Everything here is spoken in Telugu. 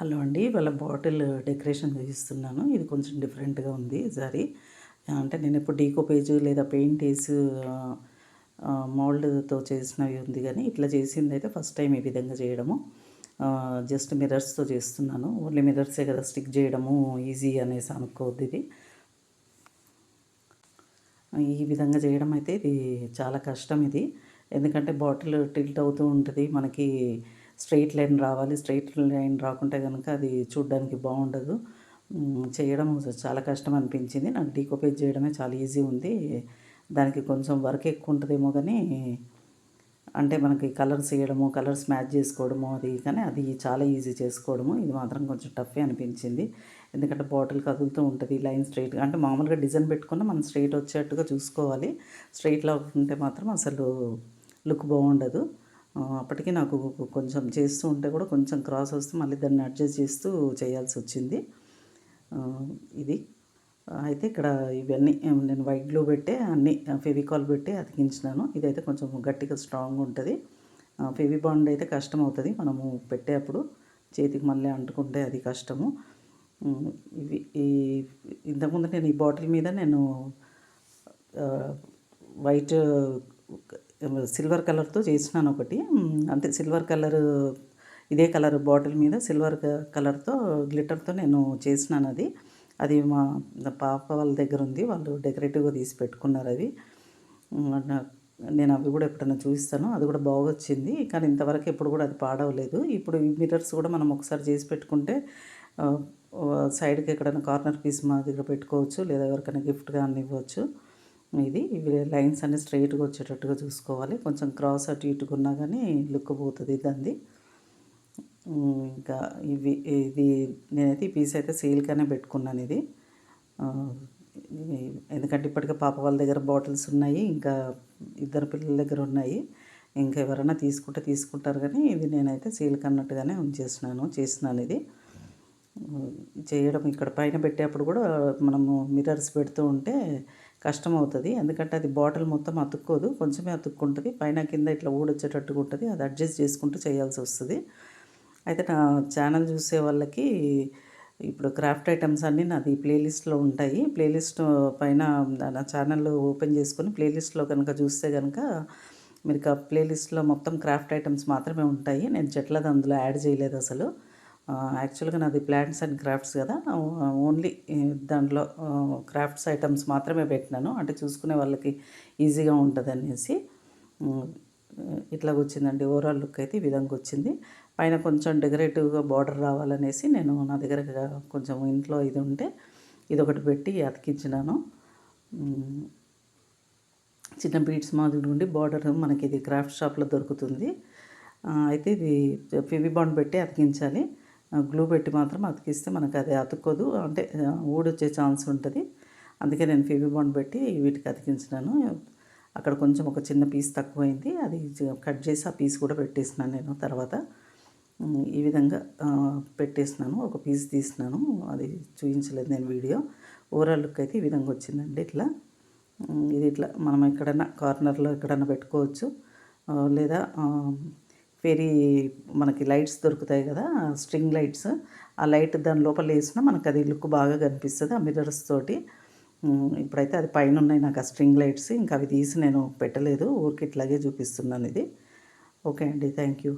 హలో అండి. వాళ్ళ బాటిల్ డెకరేషన్ చేయిస్తున్నాను. ఇది కొంచెం డిఫరెంట్‌గా ఉంది ఈసారి. అంటే నేనెప్పుడు డీకోపేజ్ లేదా పెయింట్ ఏసి మౌల్డ్‌తో చేసినవి ఉంది గానీ, ఇట్లా చేసిందైతే ఫస్ట్ టైం ఈ విధంగా చేయడము. జస్ట్ మిర్రర్స్‌తో చేస్తున్నాను. ఓన్లీ మిర్రర్సే కదా స్టిక్ చేయడము ఈజీ అనేసి అనుకోవద్దిది. ఈ విధంగా చేయడం అయితే ఇది చాలా కష్టం ఇది. ఎందుకంటే బాటిల్ టిల్ట్ అవుతూ ఉంటది. మనకి స్ట్రెయిట్ లైన్ రావాలి. స్ట్రెయిట్ లైన్ రాకుంటే గనుక అది చూడ్డానికి బావుండదు. చేయడం చాలా కష్టం అనిపించింది. నాకు డీకోపేజ్ చేయడమే చాలా ఈజీ ఉంది. దానికి కొంచెం వర్క్ ఎక్కువ ఉంటదేమో గానీ, అంటే మనకి కలర్స్ ఎయడము, కలర్స్ మ్యాచ్ చేసుకోవడము అది కానీ అది చాలా ఈజీ చేసుకోవడము. ఇది మాత్రం కొంచెం టఫే అనిపించింది. ఎందుకంటే బాటిల్ కదులుతూ ఉంటది. లైన్ స్ట్రెయిట్‌గా అంటే మామూలుగా డిజైన్ పెట్టుకున్న మనం స్ట్రెయిట్ వచ్చేట్టుగా చూసుకోవాలి. స్ట్రెయిట్‌లా ఉంటే మాత్రం అసలు లుక్ బావుండదు. అప్పటికి నాకు కొంచెం చేస్తూ ఉంటే కూడా కొంచెం క్రాస్ వస్తే మళ్ళీ దాన్ని అడ్జస్ట్ చేస్తూ చేయాల్సొచ్చింది. ఇది. అయితే ఇక్కడ ఇవన్నీ నేను వైట్ గ్లూ పెట్టే అన్నీ ఫెవికాల్ పెట్టి అతికించినాను. ఇదైతే కొంచెం గట్టిగా స్ట్రాంగ్‌గా ఉంటది. ఫెవి బాండ్ అయితే కష్టమవుతది. మనము పెట్టేప్పుడు చేతికి మళ్ళీ అంటుకుంటే అది కష్టము. ఇవి ఇంతకుముందు నేను ఈ బాటిల్ మీద నేను వైట్ సిల్వర్ కలర్‌తో చేసినాను ఒకటి. అంటే సిల్వర్ కలరు ఇదే కలర్ బాటిల్ మీద సిల్వర్ కలర్‌తో గ్లిటర్‌తో నేను చేసినానది. అది మా పాప వాళ్ళ దగ్గర ఉంది. వాళ్ళు డెకరేటివ్‌గా తీసి పెట్టుకున్నారవి. నేను అవి కూడా ఎప్పుడైనా చూపిస్తాను. అది కూడా బాగొచ్చింది. కానీ ఇంతవరకు ఎప్పుడు కూడా అది పాడవలేదు. ఇప్పుడు ఈ మిర్రర్స్ కూడా మనం ఒకసారి చేసి పెట్టుకుంటే సైడ్‌కి ఎక్కడైనా కార్నర్ పీస్ మాదిరిగా పెట్టుకోవచ్చు. లేదా ఎవరికైనా గిఫ్ట్‌గా అన్నా ఇవ్వచ్చు. ఇవి లైన్స్ అన్నీ స్ట్రెయిట్‌గా వచ్చేటట్టుగా చూసుకోవాలి. కొంచెం క్రాస్ అటు ఇటుగా ఉన్నా గానీ లుక్ పోతది దానిది. ఇంకా ఇది నేనైతే ఈ పీస్ అయితే సేల్‌కనే పెట్టుకున్నాను ఇది. ఎందుకంటే ఇప్పటికే పాప వాళ్ళ దగ్గర బాటిల్స్ ఉన్నాయి. ఇంకా ఇద్దరు పిల్లల దగ్గర ఉన్నాయి. ఇంకా ఎవరైనా తీసుకుంటే తీసుకుంటారు కానీ ఇది నేనైతే సేల్‌కి అన్నట్టుగానే చేసినాను ఇది. చేయడం ఇక్కడ పైన పెట్టేప్పుడు కూడా మనము మిర్రర్స్ పెడుతూ ఉంటే కష్టమవుతది. ఎందుకంటే అది బాటిల్ మొత్తం అతుక్కోదు. కొంచెమే అతుక్కుంటది. పైన కింద ఇట్లా ఊడొచ్చేటట్టుగా ఉంటది. అది అడ్జస్ట్ చేసుకుంటూ చేయాల్సొస్తది. అయితే నా ఛానల్ చూసే వాళ్ళకి ఇప్పుడు క్రాఫ్ట్ ఐటెమ్స్ అన్నీ నాది ప్లేలిస్ట్‌లో ఉంటాయి. ప్లేలిస్ట్ పైన నా ఛానల్ ఓపెన్ చేసుకొని ప్లేలిస్ట్‌లో కనుక చూస్తే గనుక మీకు ఆ ప్లేలిస్ట్‌లో మొత్తం క్రాఫ్ట్ ఐటెమ్స్ మాత్రమే ఉంటాయి. నేను చెట్లది అందులో యాడ్ చేయలేదసలు. యాక్చువల్‌గా నాది ప్లాంట్స్ అండ్ క్రాఫ్ట్స్ కదా! ఓన్లీ దాంట్లో క్రాఫ్ట్స్ ఐటెమ్స్ మాత్రమే పెట్టినాను. అంటే చూసుకునే వాళ్ళకి ఈజీగా ఉంటదనేసి. హ్మ్. ఇట్లాగొచ్చిందండి. ఓవరాల్ లుక్ అయితే ఈ విధంగా వచ్చింది. పైన కొంచెం డెకరేటివ్‌గా బార్డర్ రావాలనేసి నేను నా దగ్గర కొంచెం ఇంట్లో ఇది ఉంటే ఇదొకటి పెట్టి అతికించినాను. చిన్న బీడ్స్ మాదిరి ఉండి బార్డర్ మనకి ఇది క్రాఫ్ట్ షాప్‌లో దొరుకుతుంది. అయితే ఇది ఫెవి బాండ్ పెట్టి అతికించాలి. గ్లూ పెట్టి మాత్రం అతికిస్తే మనకు అది అతుక్కోదు. అంటే ఊడొచ్చే ఛాన్స్ ఉంటది. అందుకే నేను ఫెవి బాండ్ పెట్టి వీటికి అతికించినాను. అక్కడ కొంచెం ఒక చిన్న పీస్ తక్కువైంది. అది కట్ చేసి ఆ పీస్ కూడా పెట్టేసినాను నేను తర్వాత. ఈ విధంగా పెట్టేసినాను. ఒక పీస్ తీసినాను. అది చూయించలేదు నేను వీడియో. ఓవరాల్ లుక్ అయితే ఈ విధంగా వచ్చిందండి ఇట్లా. ఇది ఇట్లా మనం ఎక్కడైనా కార్నర్‌లో ఎక్కడైనా పెట్టుకోవచ్చు. లేదా ఫెరీ మనకి లైట్స్ దొరుకుతాయి కదా! String lights. ఆ లైట్ దాని లోపల ఏసినా మనకది లుక్ బాగా కనిపిస్తది. ఆ మిర్రర్స్ తోటి. ఇప్పుడైతే అది పైనున్నాయి నాకు ఆ స్ట్రింగ్ లైట్స్. ఇంకా అవి తీసి నేను పెట్టలేదు. ఊరికే ఇట్లాగే చూపిస్తున్నాను ఇది. ఓకే అండి. Thank you.